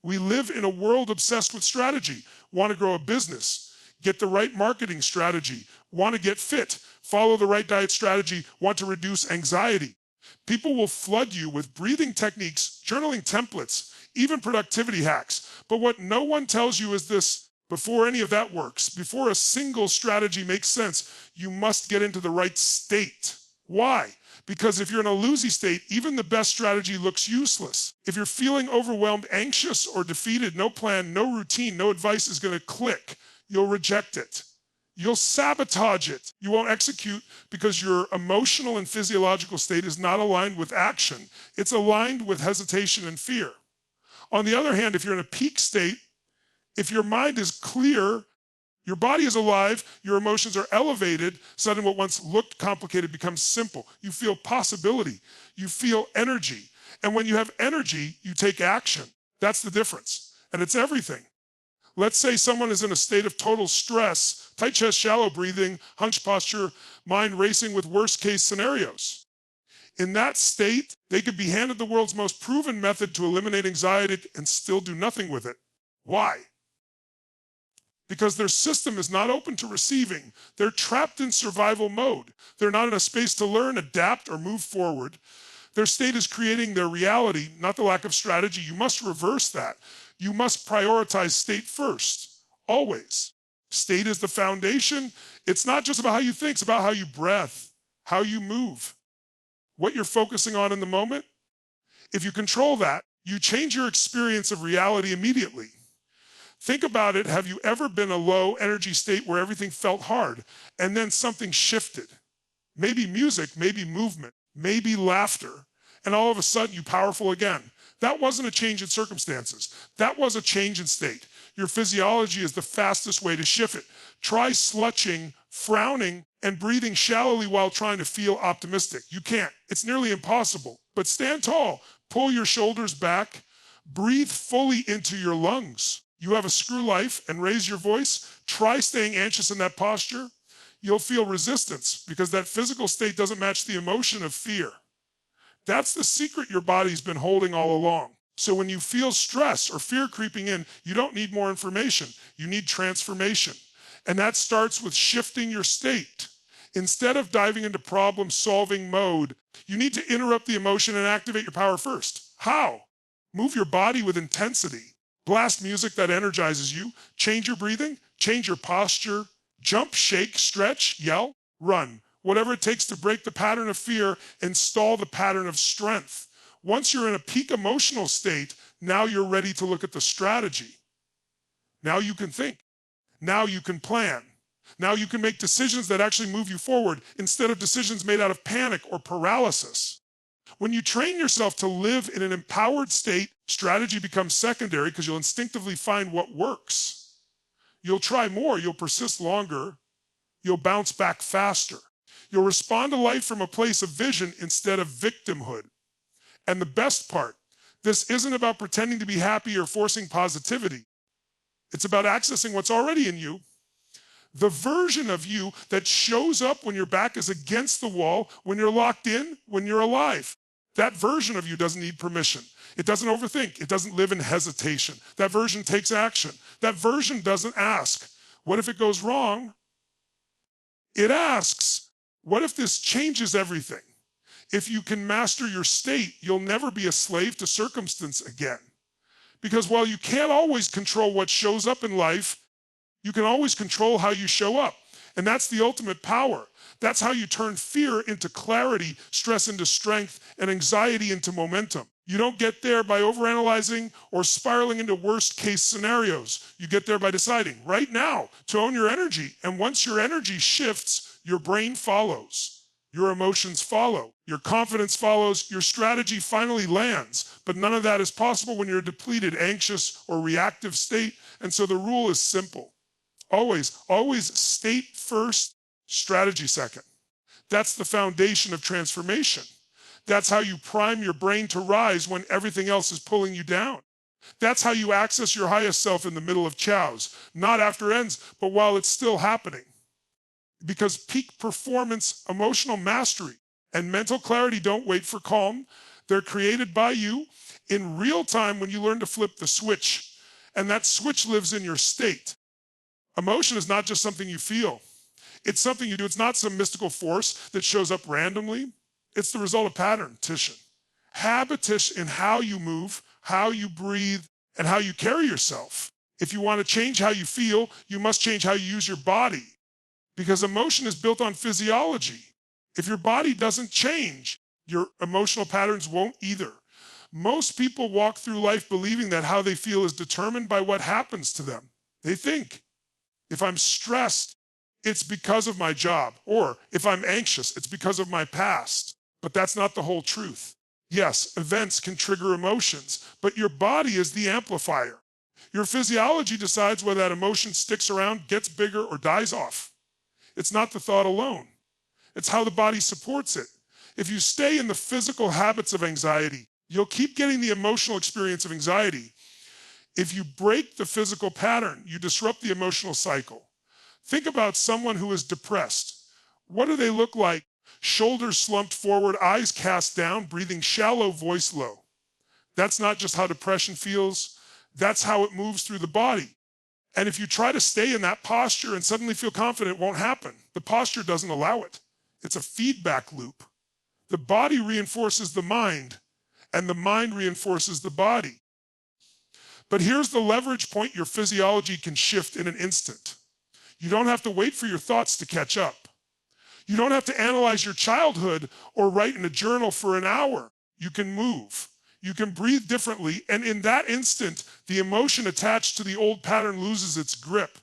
We live in a world obsessed with strategy. Want to grow a business, get the right marketing strategy, want to get fit, follow the right diet strategy, want to reduce anxiety. People will flood you with breathing techniques, journaling templates, even productivity hacks. But what no one tells you is this: before any of that works, before a single strategy makes sense, you must get into the right state. Why? Because if you're in a lousy state, even the best strategy looks useless. If you're feeling overwhelmed, anxious, or defeated, no plan, no routine, no advice is going to click. You'll reject it. You'll sabotage it. You won't execute because your emotional and physiological state is not aligned with action. It's aligned with hesitation and fear. On the other hand, if you're in a peak state, if your mind is clear, your body is alive, your emotions are elevated, suddenly what once looked complicated becomes simple. You feel possibility. You feel energy. And when you have energy, you take action. That's the difference. And it's everything. Let's say someone is in a state of total stress, tight chest, shallow breathing, hunch posture, mind racing with worst case scenarios. In that state, they could be handed the world's most proven method to eliminate anxiety and still do nothing with it. Why? Because their system is not open to receiving. They're trapped in survival mode. They're not in a space to learn, adapt, or move forward. Their state is creating their reality, not the lack of strategy. You must reverse that. You must prioritize state first, always. State is the foundation. It's not just about how you think, it's about how you breath, how you move, what you're focusing on in the moment. If you control that, you change your experience of reality immediately. Think about it. Have you ever been in a low energy state where everything felt hard and then something shifted? Maybe music, maybe movement, maybe laughter, and all of a sudden you're powerful again. That wasn't a change in circumstances. That was a change in state. Your physiology is the fastest way to shift it. Try slutching, frowning, and breathing shallowly while trying to feel optimistic. You can't. It's nearly impossible. But stand tall. Pull your shoulders back. Breathe fully into your lungs. You have a screw life and raise your voice. Try staying anxious in that posture. You'll feel resistance because that physical state doesn't match the emotion of fear. That's the secret your body's been holding all along. So when you feel stress or fear creeping in, you don't need more information. You need transformation. And that starts with shifting your state. Instead of diving into problem-solving mode, you need to interrupt the emotion and activate your power first. How? Move your body with intensity. Blast music that energizes you. Change your breathing. Change your posture. Jump, shake, stretch, yell, run. Whatever it takes to break the pattern of fear, install the pattern of strength. Once you're in a peak emotional state, now you're ready to look at the strategy. Now you can think. Now you can plan. Now you can make decisions that actually move you forward instead of decisions made out of panic or paralysis. When you train yourself to live in an empowered state, strategy becomes secondary because you'll instinctively find what works. You'll try more, you'll persist longer, you'll bounce back faster. You'll respond to life from a place of vision instead of victimhood. And the best part, this isn't about pretending to be happy or forcing positivity. It's about accessing what's already in you. The version of you that shows up when your back is against the wall, when you're locked in, when you're alive. That version of you doesn't need permission. It doesn't overthink. It doesn't live in hesitation. That version takes action. That version doesn't ask, what if it goes wrong? It asks, what if this changes everything? If you can master your state, you'll never be a slave to circumstance again. Because while you can't always control what shows up in life, you can always control how you show up. And that's the ultimate power. That's how you turn fear into clarity, stress into strength, and anxiety into momentum. You don't get there by overanalyzing or spiraling into worst-case scenarios. You get there by deciding right now to own your energy. And once your energy shifts, your brain follows. Your emotions follow. Your confidence follows. Your strategy finally lands. But none of that is possible when you're a depleted, anxious, or reactive state. And so the rule is simple. Always state first, strategy second. That's the foundation of transformation. That's how you prime your brain to rise when everything else is pulling you down. That's how you access your highest self in the middle of chows, not after ends, but while it's still happening. Because peak performance, emotional mastery, and mental clarity don't wait for calm. They're created by you in real time when you learn to flip the switch, and that switch lives in your state. Emotion is not just something you feel. It's something you do. It's not some mystical force that shows up randomly. It's the result of pattern-tition. Habit-ition in how you move, how you breathe, and how you carry yourself. If you want to change how you feel, you must change how you use your body, because emotion is built on physiology. If your body doesn't change, your emotional patterns won't either. Most people walk through life believing that how they feel is determined by what happens to them. They think, if I'm stressed, it's because of my job, or if I'm anxious, it's because of my past. But that's not the whole truth. Yes, events can trigger emotions, but your body is the amplifier. Your physiology decides whether that emotion sticks around, gets bigger, or dies off. It's not the thought alone. It's how the body supports it. If you stay in the physical habits of anxiety, you'll keep getting the emotional experience of anxiety. If you break the physical pattern, you disrupt the emotional cycle. Think about someone who is depressed. What do they look like? Shoulders slumped forward, eyes cast down, breathing shallow, voice low. That's not just how depression feels. That's how it moves through the body. And if you try to stay in that posture and suddenly feel confident, it won't happen. The posture doesn't allow it. It's a feedback loop. The body reinforces the mind, and the mind reinforces the body. But here's the leverage point your physiology can shift in an instant. You don't have to wait for your thoughts to catch up. You don't have to analyze your childhood or write in a journal for an hour. You can move. You can breathe differently, and in that instant, the emotion attached to the old pattern loses its grip.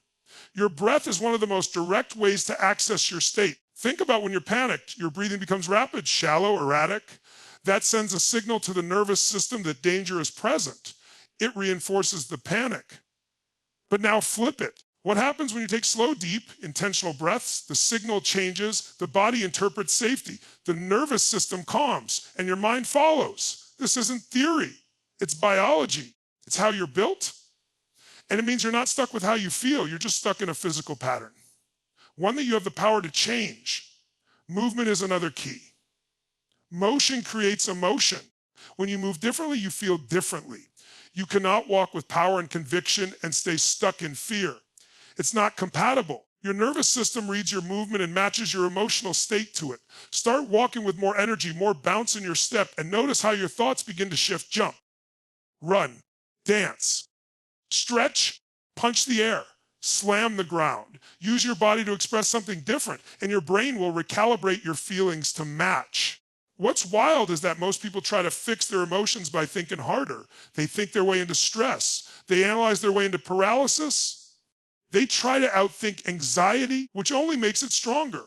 Your breath is one of the most direct ways to access your state. Think about when you're panicked, your breathing becomes rapid, shallow, erratic. That sends a signal to the nervous system that danger is present. It reinforces the panic. But now flip it. What happens when you take slow, deep, intentional breaths? The signal changes, the body interprets safety, the nervous system calms, and your mind follows. This isn't theory, it's biology. It's how you're built, and it means you're not stuck with how you feel, you're just stuck in a physical pattern. One that you have the power to change. Movement is another key. Motion creates emotion. When you move differently, you feel differently. You cannot walk with power and conviction and stay stuck in fear. It's not compatible. Your nervous system reads your movement and matches your emotional state to it. Start walking with more energy, more bounce in your step, and notice how your thoughts begin to shift. Jump, run, dance, stretch, punch the air, slam the ground. Use your body to express something different, and your brain will recalibrate your feelings to match. What's wild is that most people try to fix their emotions by thinking harder. They think their way into stress. They analyze their way into paralysis. They try to outthink anxiety, which only makes it stronger.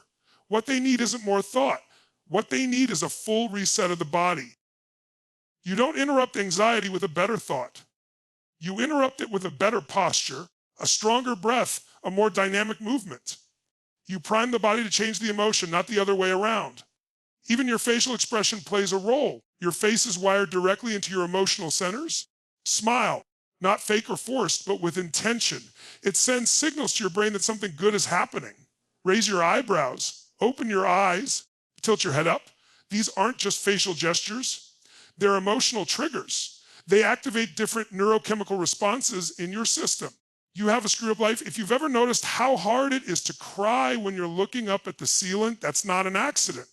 What they need isn't more thought. What they need is a full reset of the body. You don't interrupt anxiety with a better thought. You interrupt it with a better posture, a stronger breath, a more dynamic movement. You prime the body to change the emotion, not the other way around. Even your facial expression plays a role. Your face is wired directly into your emotional centers. Smile, not fake or forced, but with intention. It sends signals to your brain that something good is happening. Raise your eyebrows, open your eyes, tilt your head up. These aren't just facial gestures. They're emotional triggers. They activate different neurochemical responses in your system. You have a screw-up life. If you've ever noticed how hard it is to cry when you're looking up at the ceiling, that's not an accident.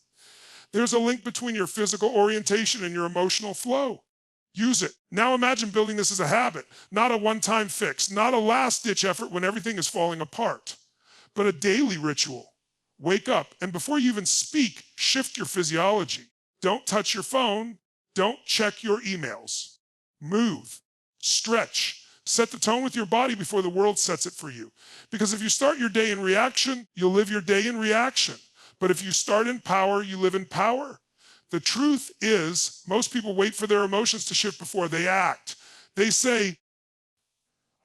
There's a link between your physical orientation and your emotional flow. Use it. Now imagine building this as a habit, not a one-time fix, not a last-ditch effort when everything is falling apart, but a daily ritual. Wake up, and before you even speak, shift your physiology. Don't touch your phone. Don't check your emails. Move. Stretch. Set the tone with your body before the world sets it for you. Because if you start your day in reaction, you'll live your day in reaction. But if you start in power, you live in power. The truth is, most people wait for their emotions to shift before they act. They say,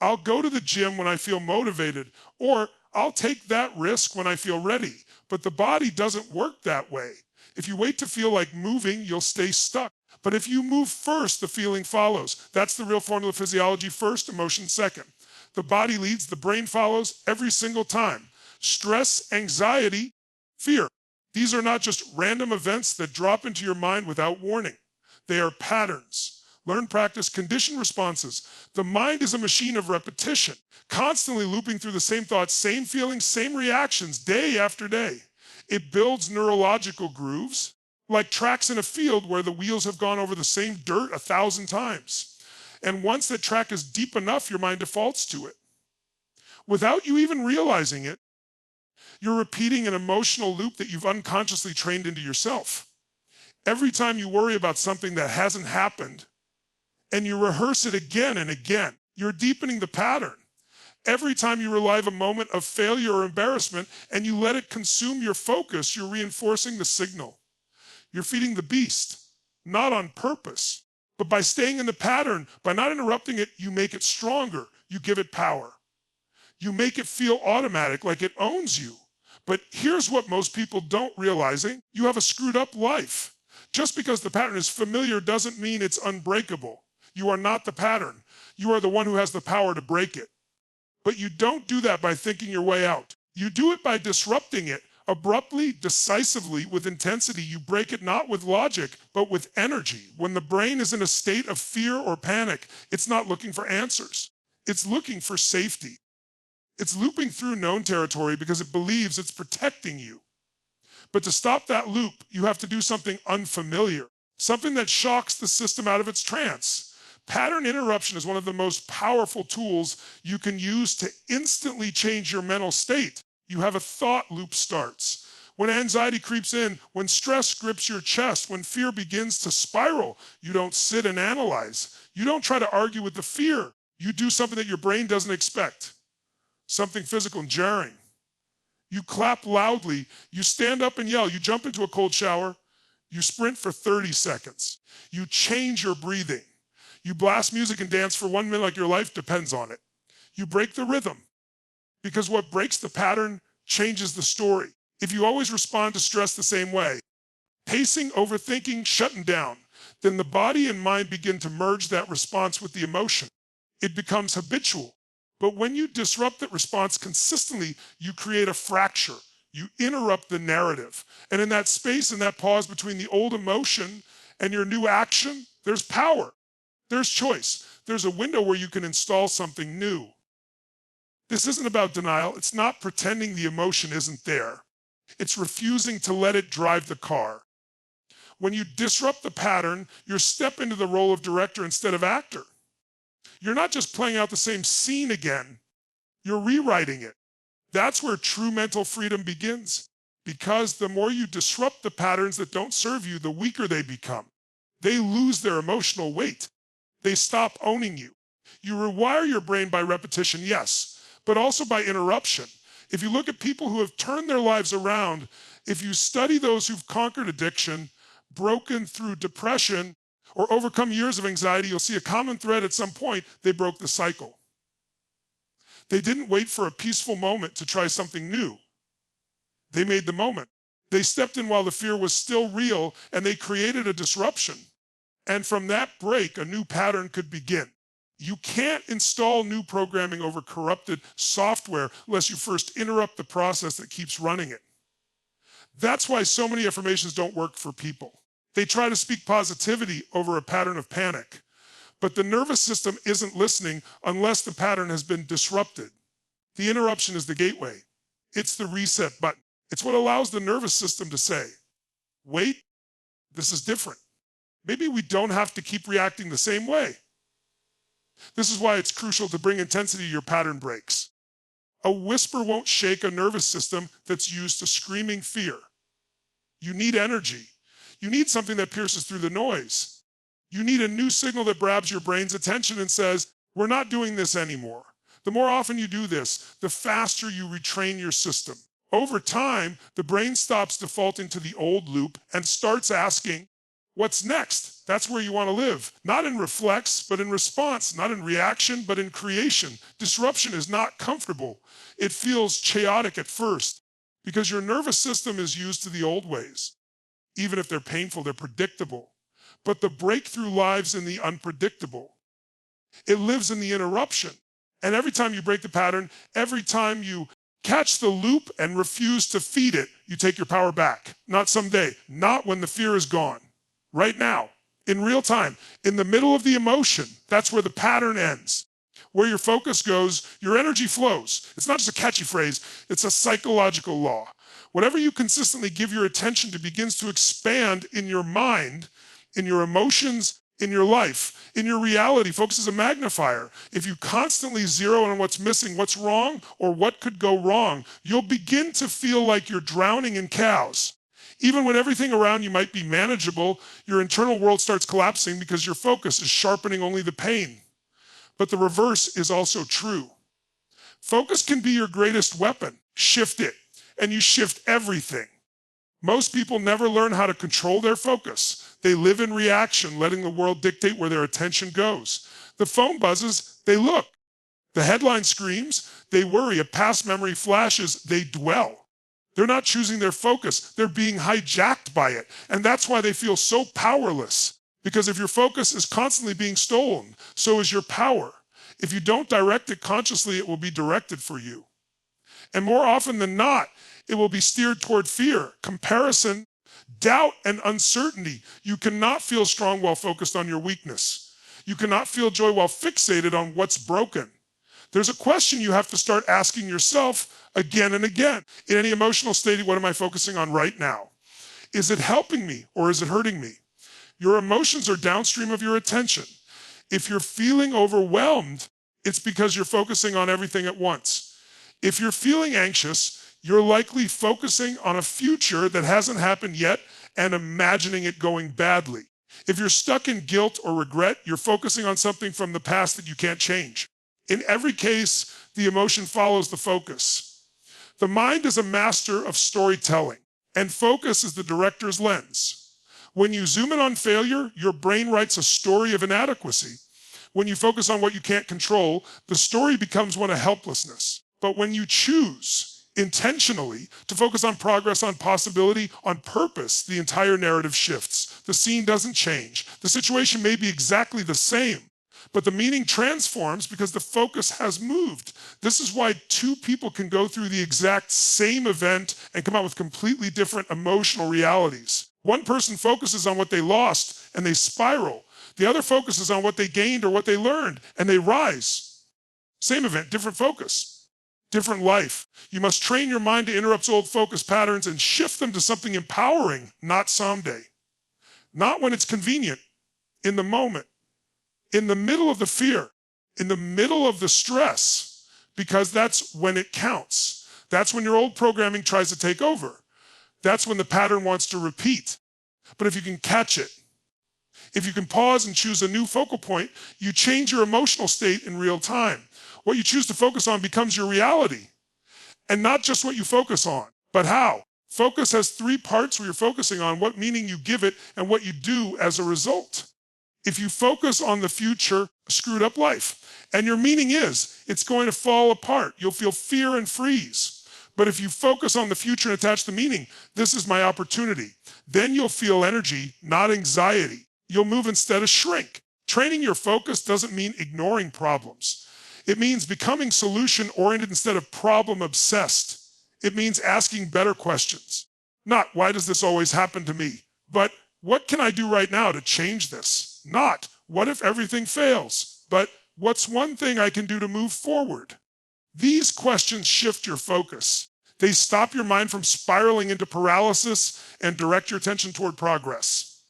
I'll go to the gym when I feel motivated, or I'll take that risk when I feel ready. But the body doesn't work that way. If you wait to feel like moving, you'll stay stuck. But if you move first, the feeling follows. That's the real formula: physiology first, emotion second. The body leads, the brain follows every single time. Stress, anxiety, fear. These are not just random events that drop into your mind without warning. They are patterns. Learn, practice, condition responses. The mind is a machine of repetition, constantly looping through the same thoughts, same feelings, same reactions, day after day. It builds neurological grooves, like tracks in a field where the wheels have gone over the same dirt 1,000 times. And once that track is deep enough, your mind defaults to it. Without you even realizing it, you're repeating an emotional loop that you've unconsciously trained into yourself. Every time you worry about something that hasn't happened, and you rehearse it again and again, you're deepening the pattern. Every time you relive a moment of failure or embarrassment and you let it consume your focus, you're reinforcing the signal. You're feeding the beast, not on purpose, but by staying in the pattern, by not interrupting it, you make it stronger. You give it power. You make it feel automatic, like it owns you. But here's what most people don't realizing. You have a screwed up life. Just because the pattern is familiar doesn't mean it's unbreakable. You are not the pattern. You are the one who has the power to break it. But you don't do that by thinking your way out. You do it by disrupting it. Abruptly, decisively, with intensity, you break it not with logic, but with energy. When the brain is in a state of fear or panic, it's not looking for answers. It's looking for safety. It's looping through known territory because it believes it's protecting you. But to stop that loop, you have to do something unfamiliar, something that shocks the system out of its trance. Pattern interruption is one of the most powerful tools you can use to instantly change your mental state. You have a thought loop starts. When anxiety creeps in, when stress grips your chest, when fear begins to spiral, you don't sit and analyze. You don't try to argue with the fear. You do something that your brain doesn't expect. Something physical and jarring. You clap loudly, you stand up and yell, you jump into a cold shower, you sprint for 30 seconds. You change your breathing. You blast music and dance for 1 minute like your life depends on it. You break the rhythm. Because what breaks the pattern changes the story. If you always respond to stress the same way, pacing, overthinking, shutting down, then the body and mind begin to merge that response with the emotion. It becomes habitual. But when you disrupt that response consistently, you create a fracture. You interrupt the narrative. And in that space, in that pause between the old emotion and your new action, there's power. There's choice. There's a window where you can install something new. This isn't about denial. It's not pretending the emotion isn't there. It's refusing to let it drive the car. When you disrupt the pattern, you step into the role of director instead of actor. You're not just playing out the same scene again. You're rewriting it. That's where true mental freedom begins. Because the more you disrupt the patterns that don't serve you, the weaker they become. They lose their emotional weight. They stop owning you. You rewire your brain by repetition, yes, but also by interruption. If you look at people who have turned their lives around, if you study those who've conquered addiction, broken through depression, or overcome years of anxiety, you'll see a common thread at some point. They broke the cycle. They didn't wait for a peaceful moment to try something new. They made the moment. They stepped in while the fear was still real, and they created a disruption. And from that break, a new pattern could begin. You can't install new programming over corrupted software unless you first interrupt the process that keeps running it. That's why so many affirmations don't work for people. They try to speak positivity over a pattern of panic. But the nervous system isn't listening unless the pattern has been disrupted. The interruption is the gateway. It's the reset button. It's what allows the nervous system to say, wait, this is different. Maybe we don't have to keep reacting the same way. This is why it's crucial to bring intensity to your pattern breaks. A whisper won't shake a nervous system that's used to screaming fear. You need energy. You need something that pierces through the noise. You need a new signal that grabs your brain's attention and says, we're not doing this anymore. The more often you do this, the faster you retrain your system. Over time, the brain stops defaulting to the old loop and starts asking, what's next? That's where you want to live. Not in reflex, but in response. Not in reaction, but in creation. Disruption is not comfortable. It feels chaotic at first because your nervous system is used to the old ways. Even if they're painful, they're predictable. But the breakthrough lives in the unpredictable. It lives in the interruption. And every time you break the pattern, every time you catch the loop and refuse to feed it, you take your power back. Not someday, not when the fear is gone. Right now. in real time, in the middle of the emotion. That's where the pattern ends. Where your focus goes, your energy flows. It's not just a catchy phrase, it's a psychological law. Whatever you consistently give your attention to begins to expand in your mind, in your emotions, in your life, in your reality. Focus is a magnifier. If you constantly zero in on what's missing, what's wrong, or what could go wrong, you'll begin to feel like you're drowning in chaos. Even when everything around you might be manageable, your internal world starts collapsing because your focus is sharpening only the pain. But the reverse is also true. Focus can be your greatest weapon. Shift it, and you shift everything. Most people never learn how to control their focus. They live in reaction, letting the world dictate where their attention goes. The phone buzzes, they look. The headline screams, they worry. A past memory flashes, they dwell. They're not choosing their focus. They're being hijacked by it. And that's why they feel so powerless. Because if your focus is constantly being stolen, so is your power. If you don't direct it consciously, it will be directed for you. And more often than not, it will be steered toward fear, comparison, doubt, and uncertainty. You cannot feel strong while focused on your weakness. You cannot feel joy while fixated on what's broken. There's a question you have to start asking yourself again and again. In any emotional state, what am I focusing on right now? Is it helping me or is it hurting me? Your emotions are downstream of your attention. If you're feeling overwhelmed, it's because you're focusing on everything at once. If you're feeling anxious, you're likely focusing on a future that hasn't happened yet and imagining it going badly. If you're stuck in guilt or regret, you're focusing on something from the past that you can't change. In every case, the emotion follows the focus. The mind is a master of storytelling, and focus is the director's lens. When you zoom in on failure, your brain writes a story of inadequacy. When you focus on what you can't control, the story becomes one of helplessness. But when you choose intentionally to focus on progress, on possibility, on purpose, the entire narrative shifts. The scene doesn't change. The situation may be exactly the same, but the meaning transforms because the focus has moved. This is why two people can go through the exact same event and come out with completely different emotional realities. One person focuses on what they lost and they spiral. The other focuses on what they gained or what they learned and they rise. Same event, different focus. Different life. You must train your mind to interrupt old focus patterns and shift them to something empowering, not someday. Not when it's convenient, in the moment, in the middle of the fear, in the middle of the stress, because that's when it counts. That's when your old programming tries to take over. That's when the pattern wants to repeat. But if you can catch it, if you can pause and choose a new focal point, you change your emotional state in real time. What you choose to focus on becomes your reality. And not just what you focus on, but how. Focus has three parts where you're focusing on, what meaning you give it, and what you do as a result. If you focus on the future, a screwed up life, and your meaning is, it's going to fall apart. You'll feel fear and freeze. But if you focus on the future and attach the meaning, this is my opportunity, then you'll feel energy, not anxiety. You'll move instead of shrink. Training your focus doesn't mean ignoring problems. It means becoming solution-oriented instead of problem-obsessed. It means asking better questions. Not, why does this always happen to me? But, what can I do right now to change this? Not, what if everything fails? But, what's one thing I can do to move forward? These questions shift your focus. They stop your mind from spiraling into paralysis and direct your attention toward progress.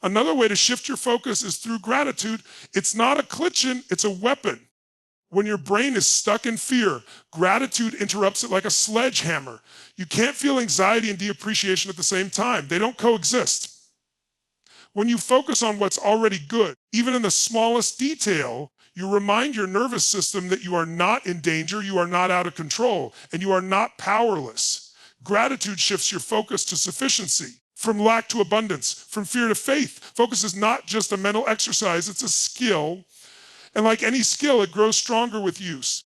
Another way to shift your focus is through gratitude. It's not a klitschen, it's a weapon. When your brain is stuck in fear, gratitude interrupts it like a sledgehammer. You can't feel anxiety and de-appreciation at the same time. They don't coexist. When you focus on what's already good, even in the smallest detail, you remind your nervous system that you are not in danger, you are not out of control, and you are not powerless. Gratitude shifts your focus to sufficiency, from lack to abundance, from fear to faith. Focus is not just a mental exercise, it's a skill. And like any skill, it grows stronger with use.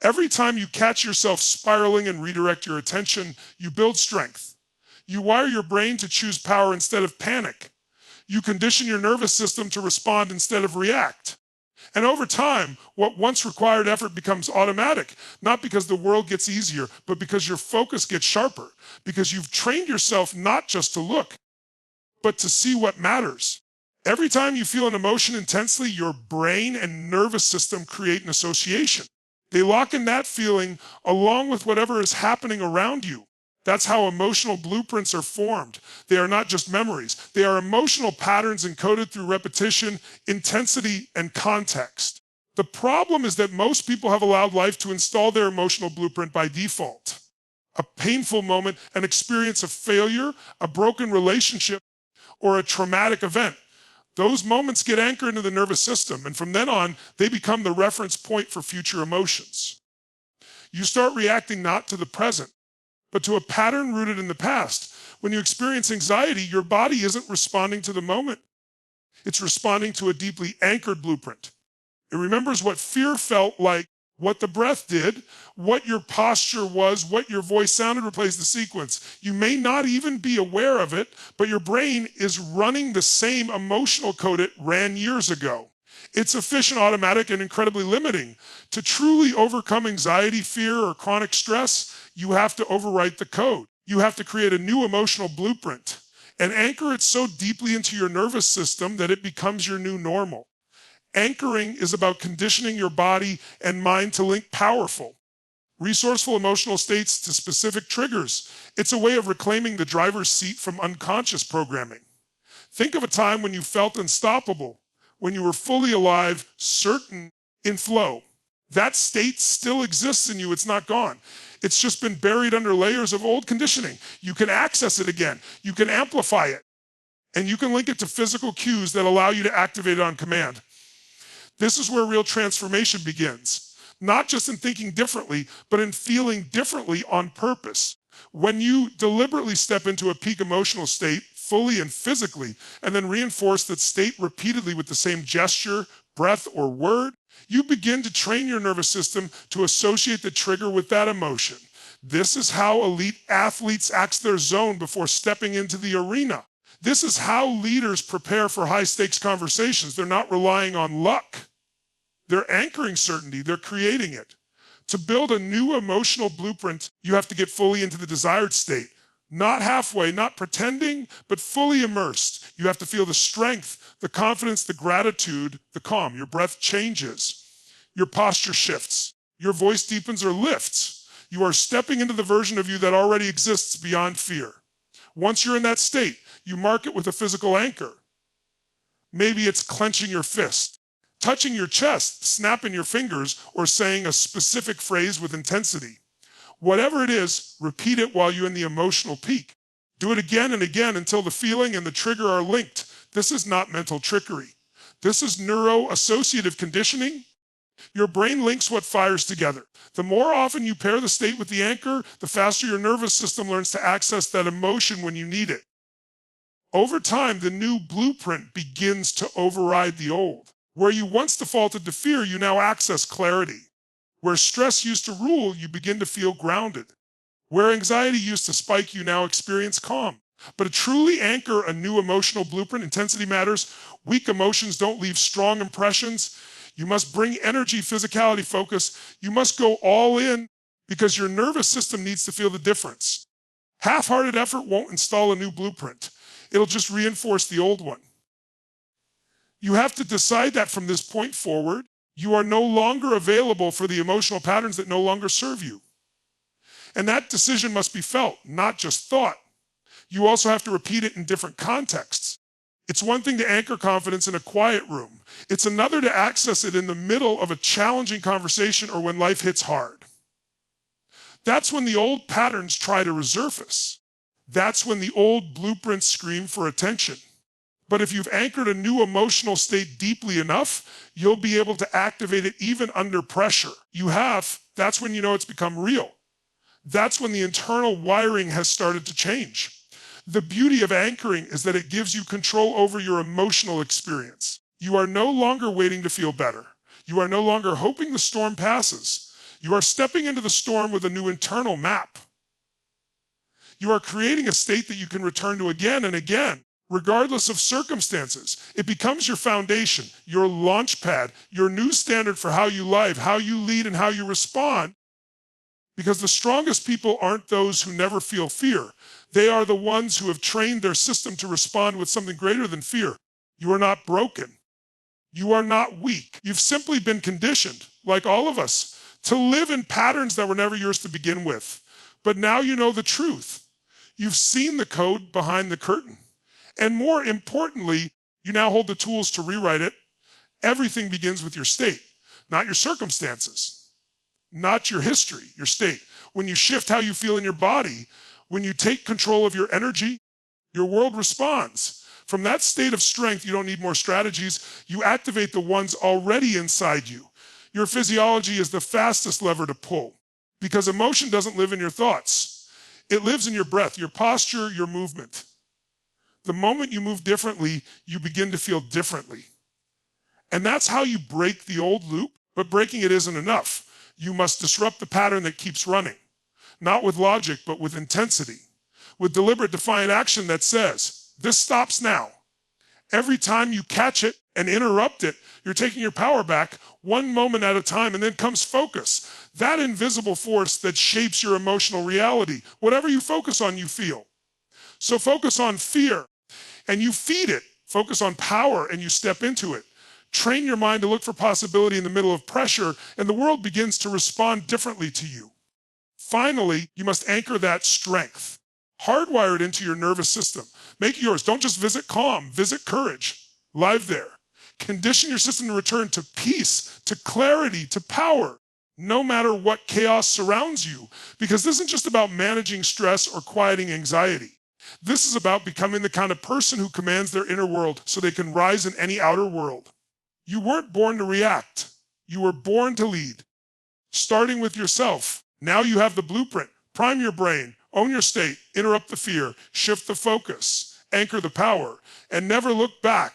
Every time you catch yourself spiraling and redirect your attention, you build strength. You wire your brain to choose power instead of panic. You condition your nervous system to respond instead of react. And over time, what once required effort becomes automatic, not because the world gets easier, but because your focus gets sharper, because you've trained yourself not just to look, but to see what matters. Every time you feel an emotion intensely, your brain and nervous system create an association. They lock in that feeling along with whatever is happening around you. That's how emotional blueprints are formed. They are not just memories. They are emotional patterns encoded through repetition, intensity, and context. The problem is that most people have allowed life to install their emotional blueprint by default. A painful moment, an experience of failure, a broken relationship, or a traumatic event. Those moments get anchored into the nervous system, and from then on, they become the reference point for future emotions. You start reacting not to the present, but to a pattern rooted in the past. When you experience anxiety, your body isn't responding to the moment. It's responding to a deeply anchored blueprint. It remembers what fear felt like, what the breath did, what your posture was, what your voice sounded, replays the sequence. You may not even be aware of it, but your brain is running the same emotional code it ran years ago. It's efficient, automatic, and incredibly limiting. To truly overcome anxiety, fear, or chronic stress, you have to overwrite the code. You have to create a new emotional blueprint and anchor it so deeply into your nervous system that it becomes your new normal. Anchoring is about conditioning your body and mind to link powerful, resourceful emotional states to specific triggers. It's a way of reclaiming the driver's seat from unconscious programming. Think of a time when you felt unstoppable, when you were fully alive, certain, in flow. That state still exists in you. It's not gone. It's just been buried under layers of old conditioning. You can access it again. You can amplify it. And you can link it to physical cues that allow you to activate it on command. This is where real transformation begins, not just in thinking differently, but in feeling differently on purpose. When you deliberately step into a peak emotional state, fully and physically, and then reinforce that state repeatedly with the same gesture, breath, or word, you begin to train your nervous system to associate the trigger with that emotion. This is how elite athletes axe their zone before stepping into the arena. This is how leaders prepare for high-stakes conversations. They're not relying on luck. They're anchoring certainty. They're creating it. To build a new emotional blueprint, you have to get fully into the desired state. Not halfway, not pretending, but fully immersed. You have to feel the strength, the confidence, the gratitude, the calm. Your breath changes. Your posture shifts. Your voice deepens or lifts. You are stepping into the version of you that already exists beyond fear. Once you're in that state, you mark it with a physical anchor. Maybe it's clenching your fist, touching your chest, snapping your fingers, or saying a specific phrase with intensity. Whatever it is, repeat it while you're in the emotional peak. Do it again and again until the feeling and the trigger are linked. This is not mental trickery. This is neuro-associative conditioning. Your brain links what fires together. The more often you pair the state with the anchor, the faster your nervous system learns to access that emotion when you need it. Over time, the new blueprint begins to override the old. Where you once defaulted to fear, you now access clarity. Where stress used to rule, you begin to feel grounded. Where anxiety used to spike, you now experience calm. But to truly anchor a new emotional blueprint, intensity matters. Weak emotions don't leave strong impressions. You must bring energy, physicality, focus. You must go all in because your nervous system needs to feel the difference. Half-hearted effort won't install a new blueprint. It'll just reinforce the old one. You have to decide that from this point forward, you are no longer available for the emotional patterns that no longer serve you. And that decision must be felt, not just thought. You also have to repeat it in different contexts. It's one thing to anchor confidence in a quiet room. It's another to access it in the middle of a challenging conversation or when life hits hard. That's when the old patterns try to resurface. That's when the old blueprints scream for attention. But if you've anchored a new emotional state deeply enough, you'll be able to activate it even under pressure. That's when you know it's become real. That's when the internal wiring has started to change. The beauty of anchoring is that it gives you control over your emotional experience. You are no longer waiting to feel better. You are no longer hoping the storm passes. You are stepping into the storm with a new internal map. You are creating a state that you can return to again and again, regardless of circumstances. It becomes your foundation, your launch pad, your new standard for how you live, how you lead, and how you respond. Because the strongest people aren't those who never feel fear. They are the ones who have trained their system to respond with something greater than fear. You are not broken. You are not weak. You've simply been conditioned, like all of us, to live in patterns that were never yours to begin with. But now you know the truth. You've seen the code behind the curtain. And more importantly, you now hold the tools to rewrite it. Everything begins with your state, not your circumstances, not your history, your state. When you shift how you feel in your body, when you take control of your energy, your world responds. From that state of strength, you don't need more strategies. You activate the ones already inside you. Your physiology is the fastest lever to pull because emotion doesn't live in your thoughts. It lives in your breath, your posture, your movement. The moment you move differently, you begin to feel differently. And that's how you break the old loop, but breaking it isn't enough. You must disrupt the pattern that keeps running, not with logic, but with intensity, with deliberate, defiant action that says, this stops now. Every time you catch it and interrupt it, you're taking your power back one moment at a time, and then comes focus. That invisible force that shapes your emotional reality. Whatever you focus on, you feel. So focus on fear, and you feed it. Focus on power, and you step into it. Train your mind to look for possibility in the middle of pressure, and the world begins to respond differently to you. Finally, you must anchor that strength. Hardwire it into your nervous system. Make it yours. Don't just visit calm, visit courage. Live there. Condition your system to return to peace, to clarity, to power, no matter what chaos surrounds you. Because this isn't just about managing stress or quieting anxiety. This is about becoming the kind of person who commands their inner world so they can rise in any outer world. You weren't born to react. You were born to lead. Starting with yourself. Now you have the blueprint. Prime your brain. Own your state. Interrupt the fear. Shift the focus. Anchor the power. And never look back.